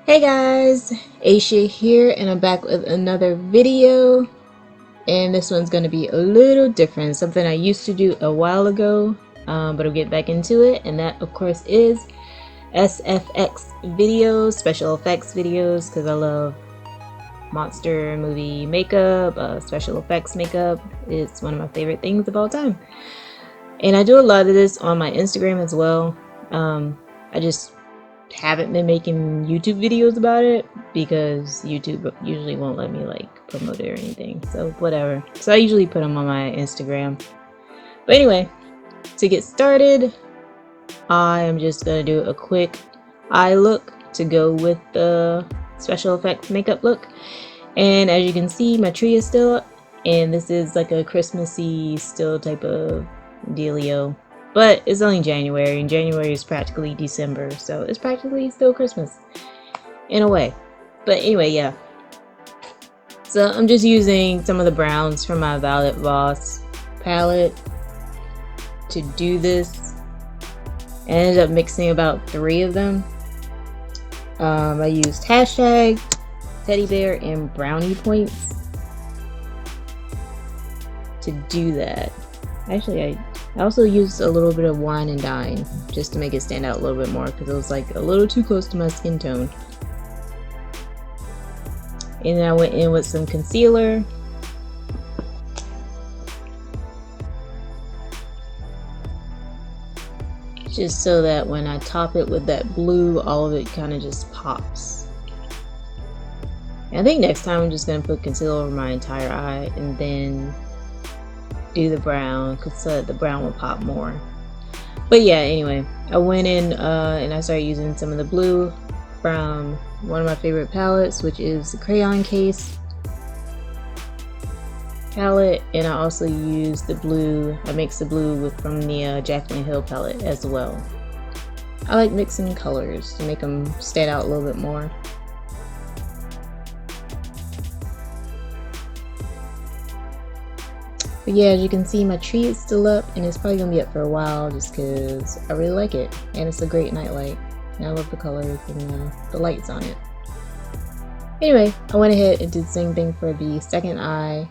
Hey guys, Aisha here, and I'm back with another video. And this one's going to be a little different, something I used to do a while ago, but I'll get back into it. And that, of course, is SFX videos, special effects videos, because I love monster movie makeup, special effects makeup. It's one of my favorite things of all time. And I do a lot of this on my Instagram as well. I just haven't been making YouTube videos about it because YouTube usually won't let me like promote it or anything, so whatever. So I usually put them on my Instagram. But anyway, to get started, I am just gonna do a quick eye look to go with the special effects makeup look. And as you can see, my tree is still up, and this is like a Christmassy still type of dealio. But it's only January, and January is practically December, so it's practically still Christmas in a way. But anyway, yeah. So I'm just using some of the browns from my Violet Voss palette to do this. I ended up mixing about 3 of them. I used hashtag, teddy bear, and brownie points to do that. Actually, I also used a little bit of wine and dine just to make it stand out a little bit more because it was like a little too close to my skin tone. And then I went in with some concealer. Just so that when I top it with that blue, all of it kind of just pops. And I think next time I'm just going to put concealer over my entire eye and then do the brown because the brown will pop more. But yeah, anyway, I went in and I started using some of the blue from one of my favorite palettes, which is the Crayon Case palette, and I also used the blue. I mixed the blue from the Jaclyn Hill palette as well. I like mixing colors to make them stand out a little bit more. But yeah, as you can see, my tree is still up, and it's probably gonna be up for a while just because I really like it, and it's a great night light, and I love the colors and the lights on it. Anyway, I went ahead and did the same thing for the second eye.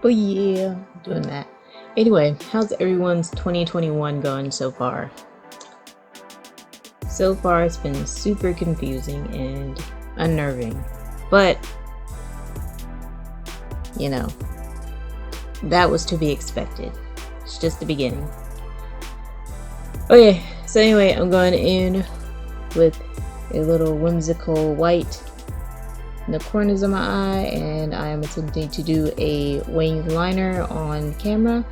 But yeah, doing that. Anyway, how's everyone's 2021 going so far? So far, it's been super confusing and unnerving. But, you know, that was to be expected. It's just the beginning. Okay, so anyway, I'm going in with a little whimsical white in the corners of my eye, and I am attempting to do a winged liner on camera.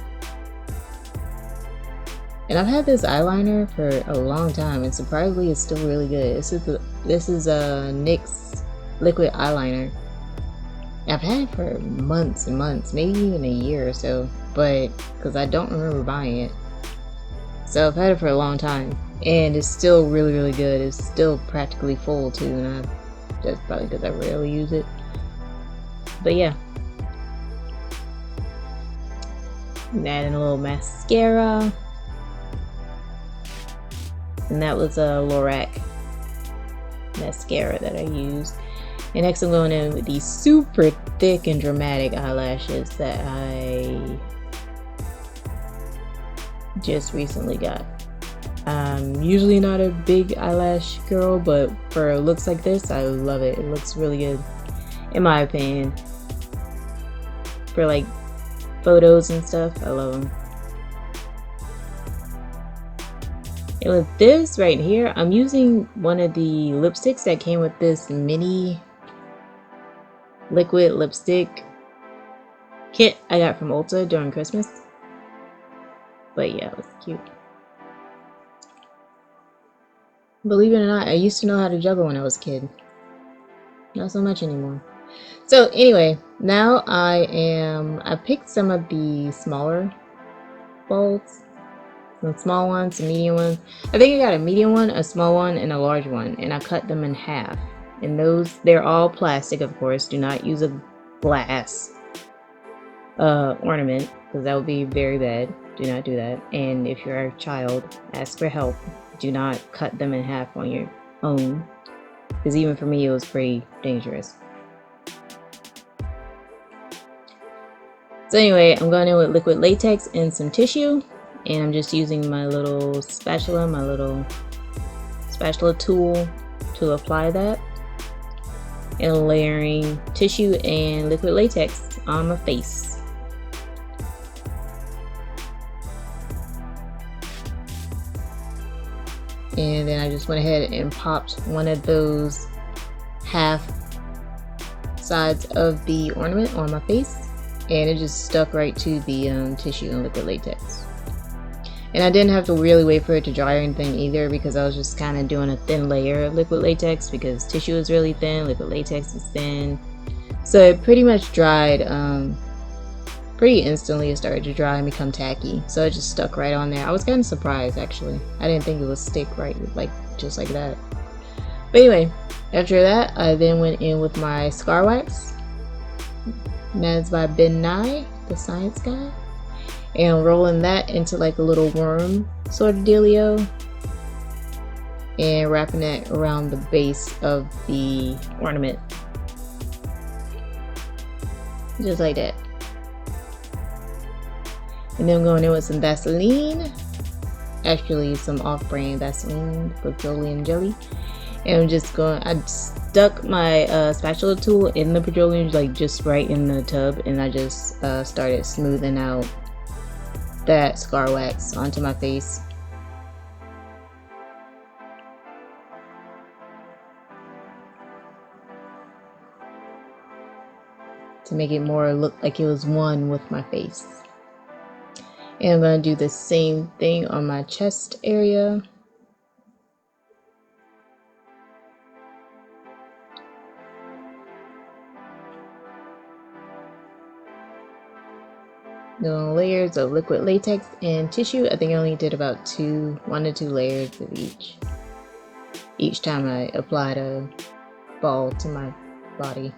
And I've had this eyeliner for a long time, and surprisingly it's still really good. This is a NYX liquid eyeliner. I've had it for months and months, maybe even a year or so, but because I don't remember buying it. So I've had it for a long time, and it's still really good. It's still practically full too, and that's probably because I rarely use it. But yeah. And add in a little mascara. And that was a Lorac mascara that I used. And next I'm going in with these super thick and dramatic eyelashes that I just recently got. I'm usually not a big eyelash girl, but for looks like this, I love it. It looks really good, in my opinion. For like photos and stuff, I love them. And with this right here, I'm using one of the lipsticks that came with this mini liquid lipstick kit I got from Ulta during Christmas. But yeah, it was cute. Believe it or not, I used to know how to juggle when I was a kid. Not so much anymore. So anyway, now I picked some of the smaller balls. Some small ones, some medium ones. I think I got a medium one, a small one, and a large one, and I cut them in half. And those, they're all plastic, of course. Do not use a glass ornament, because that would be very bad. Do not do that. And if you're a child, ask for help. Do not cut them in half on your own, because even for me, it was pretty dangerous. So anyway, I'm going in with liquid latex and some tissue. And I'm just using my little spatula tool to apply that, and layering tissue and liquid latex on my face. And then I just went ahead and popped one of those half sides of the ornament on my face, and it just stuck right to the tissue and liquid latex. And I didn't have to really wait for it to dry or anything either, because I was just kind of doing a thin layer of liquid latex, because tissue is really thin, liquid latex is thin. So it pretty much dried pretty instantly. It started to dry and become tacky. So it just stuck right on there. I was kind of surprised, actually. I didn't think it would stick right, like just like that. But anyway, after that, I then went in with my scar wax. And that's by Ben Nye, the science guy. And rolling that into like a little worm sort of dealio, and wrapping it around the base of the ornament, just like that. And then I'm going in with some Vaseline, actually some off-brand Vaseline, petroleum jelly. And I stuck my spatula tool in the petroleum, like just right in the tub, and I just started smoothing out that scar wax onto my face. To make it more look like it was one with my face. And I'm going to do the same thing on my chest area. Doing layers of liquid latex and tissue. I think I only did about 1 to 2 layers of each time I applied a ball to my body.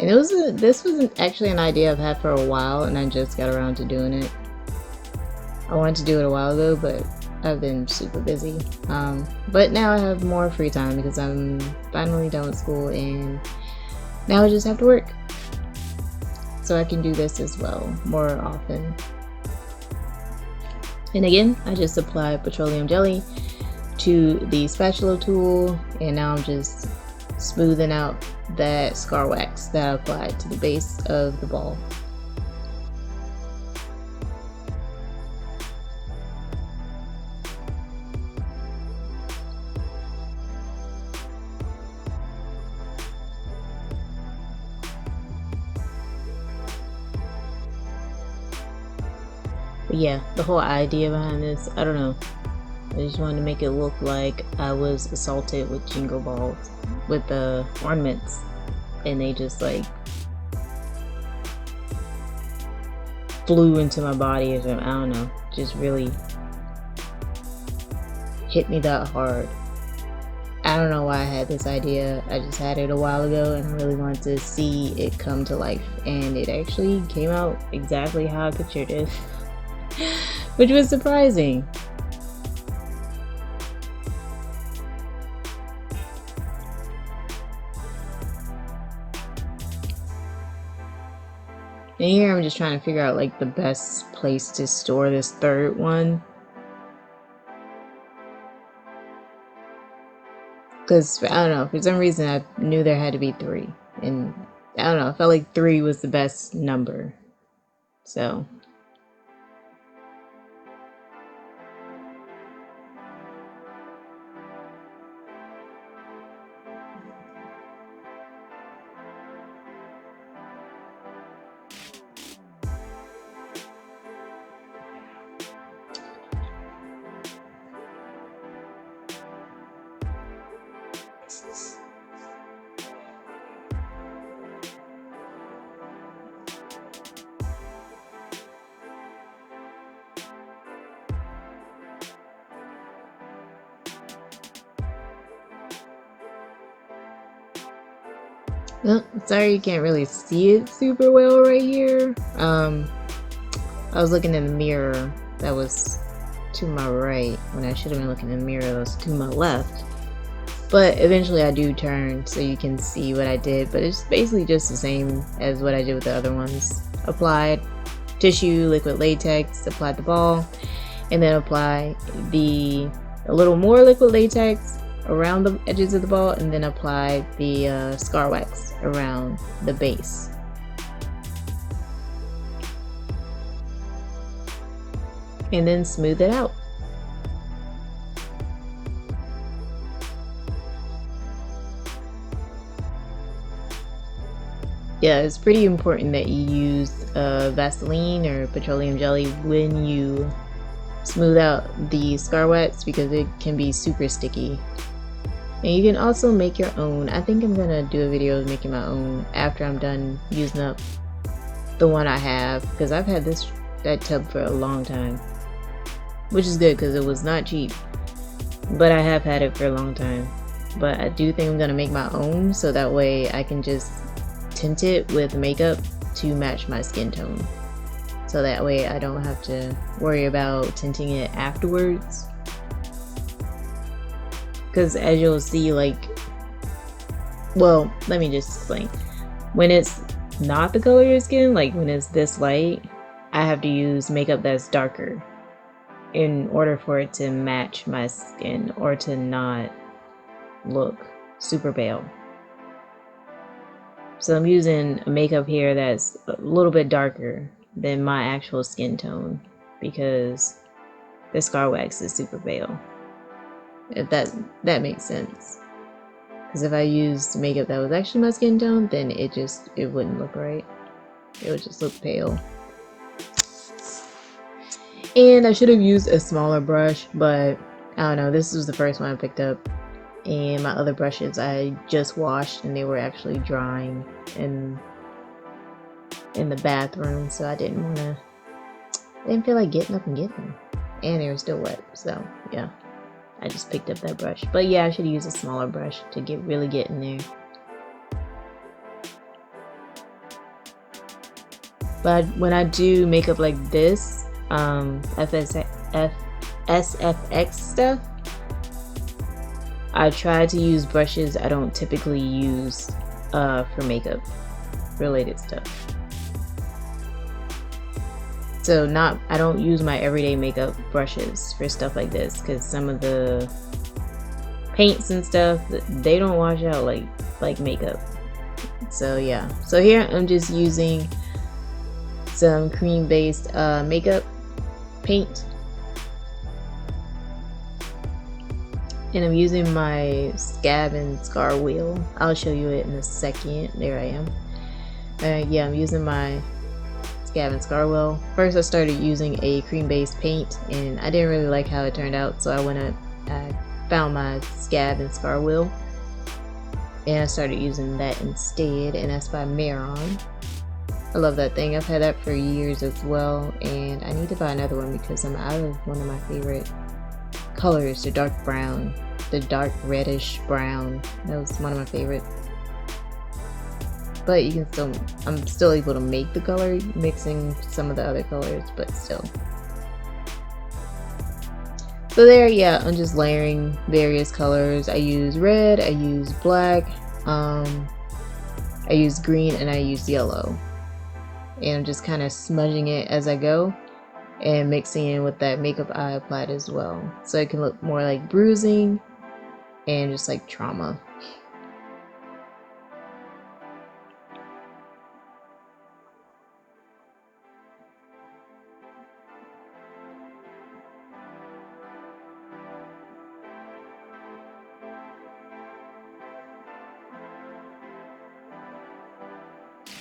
And this was actually an idea I've had for a while, and I just got around to doing it. I wanted to do it a while ago, but I've been super busy. But now I have more free time because I'm finally done with school, and now I just have to work. So I can do this as well more often. And again, I just apply petroleum jelly to the spatula tool, and now I'm just smoothing out that scar wax that I applied to the base of the ball. But yeah, the whole idea behind this, I don't know. I just wanted to make it look like I was assaulted with jingle balls, with the ornaments, and they just like flew into my body or something. I don't know, just really hit me that hard. I don't know why I had this idea. I just had it a while ago, and I really wanted to see it come to life, and it actually came out exactly how I pictured it, which was surprising. And here I'm just trying to figure out like the best place to store this third one. Because, I don't know, for some reason I knew there had to be 3. And, I don't know, I felt like 3 was the best number. So. Well, sorry you can't really see it super well right here. I was looking in the mirror that was to my right when I should have been looking in the mirror that was to my left. But eventually I do turn so you can see what I did, but it's basically just the same as what I did with the other ones. Applied tissue, liquid latex, applied the ball, and then apply a little more liquid latex around the edges of the ball, and then apply the scar wax around the base. And then smooth it out. Yeah, it's pretty important that you use Vaseline or petroleum jelly when you smooth out the scar wax, because it can be super sticky. And you can also make your own. I think I'm gonna do a video of making my own after I'm done using up the one I have, because I've had that tub for a long time, which is good because it was not cheap, but I have had it for a long time. But I do think I'm gonna make my own, so that way I can just tint it with makeup to match my skin tone, so that way I don't have to worry about tinting it afterwards. Because as you'll see, like, well, let me just explain. When it's not the color of your skin, like when it's this light, I have to use makeup that's darker in order for it to match my skin or to not look super pale. So I'm using a makeup here that's a little bit darker than my actual skin tone, because the scar wax is super pale. If that makes sense. Because if I used makeup that was actually my skin tone, then it wouldn't look right. It would just look pale. And I should have used a smaller brush, but I don't know, this was the first one I picked up. And my other brushes I just washed and they were actually drying in the bathroom, so I didn't feel like getting up and getting them. And they were still wet, so yeah. I just picked up that brush. But yeah, I should use a smaller brush to really get in there. But when I do makeup like this, SFX stuff, I try to use brushes I don't typically use for makeup related stuff. So I don't use my everyday makeup brushes for stuff like this, because some of the paints and stuff, they don't wash out like makeup. So yeah, so here I'm just using some cream based makeup paint, and I'm using my scab and scar wheel. I'll show you it in a second. There I am. Yeah, I'm using my scab and scar wheel. First I started using a cream based paint and I didn't really like how it turned out, so I found my scab and scar wheel and I started using that instead, and that's by Maron. I love that thing. I've had that for years as well, and I need to buy another one because I'm out of one of my favorite colors, the dark brown, the dark reddish brown. That was one of my favorites. But you can I'm still able to make the color mixing some of the other colors, but still. So there, yeah, I'm just layering various colors. I use red, I use black, I use green, and I use yellow. and I'm just kind of smudging it as I go and mixing in with that makeup I applied as well, so it can look more like bruising and just like trauma.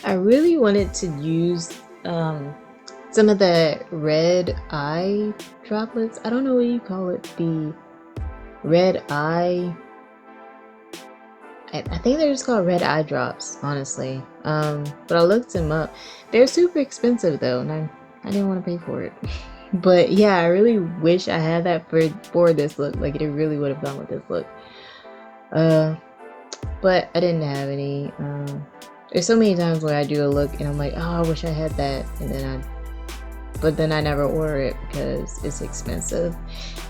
I really wanted to use some of the red eye droplets. I don't know what you call it. The red eye. I think they're just called red eye drops, honestly. But I looked them up. They're super expensive though, and I didn't want to pay for it. But yeah, I really wish I had that for this look. Like, it really would have gone with this look. But I didn't have any. There's so many times where I do a look and I'm like, oh, I wish I had that, but then I never order it because it's expensive,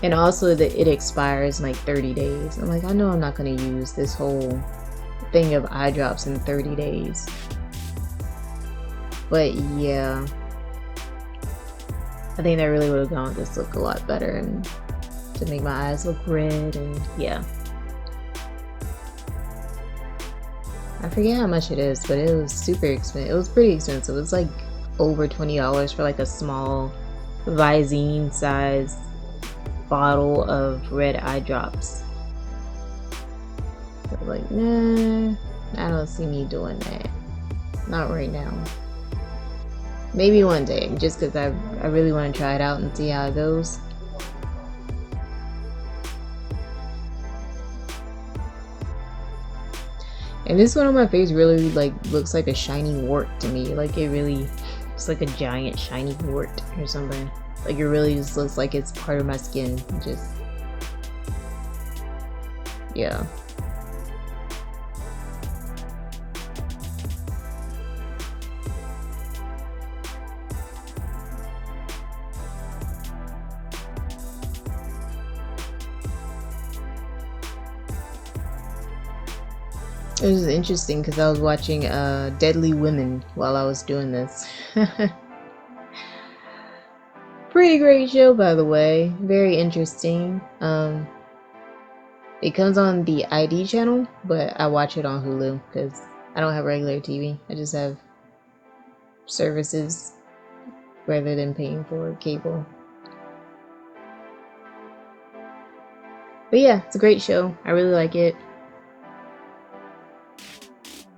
and also that it expires in like 30 days. I'm like, I know I'm not going to use this whole thing of eye drops in 30 days. But yeah, I think that really would have gone with this look a lot better, and to make my eyes look red. And yeah, I forget how much it is, but it was super expensive. It was pretty expensive. It was like over $20 for like a small Visine size bottle of red eye drops. So like, nah, I don't see me doing that. Not right now. Maybe one day, just because I really want to try it out and see how it goes. And this one on my face really like looks like a shiny wart to me. Like, it really looks like a giant shiny wart or something. Like, it really just looks like it's part of my skin. Just, yeah. It was interesting because I was watching Deadly Women while I was doing this. Pretty great show, by the way. Very interesting. It comes on the ID channel, but I watch it on Hulu because I don't have regular TV. I just have services rather than paying for cable. But yeah, it's a great show. I really like it.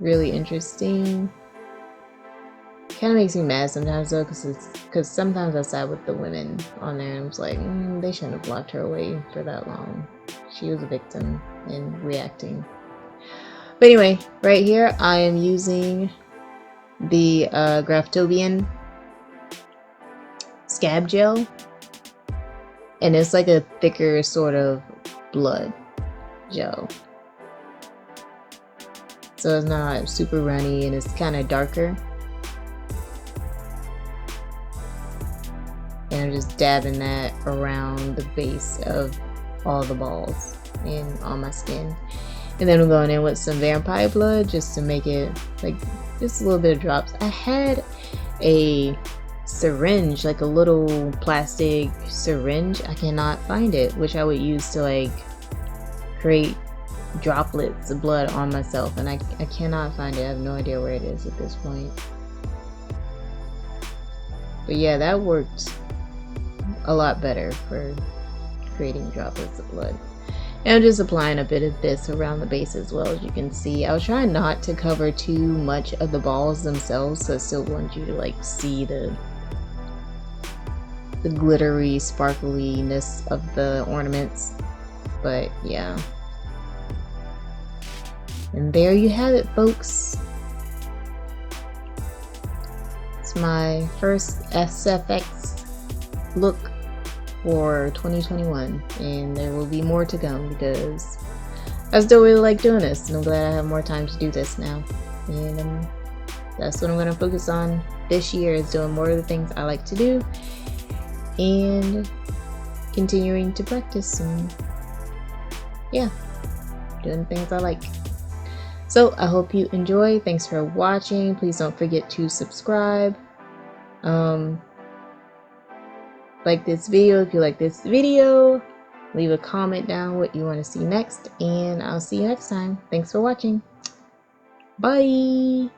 Really interesting. Kind of makes me mad sometimes though, because sometimes I side with the women on there, and I'm just like, they shouldn't have locked her away for that long. She was a victim and reacting. But anyway, right here I am using the Graftobian scab gel, and it's like a thicker sort of blood gel. So it's not super runny, and it's kind of darker. And I'm just dabbing that around the base of all the balls and on my skin. And then I'm going in with some vampire blood just to make it like just a little bit of drops. I had a syringe, like a little plastic syringe. I cannot find it, which I would use to like create droplets of blood on myself, and I cannot find it. I have no idea where it is at this point. But yeah, that worked a lot better for creating droplets of blood. And I'm just applying a bit of this around the base as well. As you can see, I was trying not to cover too much of the balls themselves, so I still want you to like see the glittery sparkliness of the ornaments. But yeah. And there you have it, folks. It's my first SFX look for 2021, and there will be more to come because I still really like doing this, and I'm glad I have more time to do this now. And that's what I'm going to focus on this year, is doing more of the things I like to do and continuing to practice and yeah, doing things I like. So I hope you enjoy. Thanks for watching. Please don't forget to subscribe, Like this video if you like this video. Leave a comment down what you want to see next, and I'll see you next time. Thanks for watching. Bye.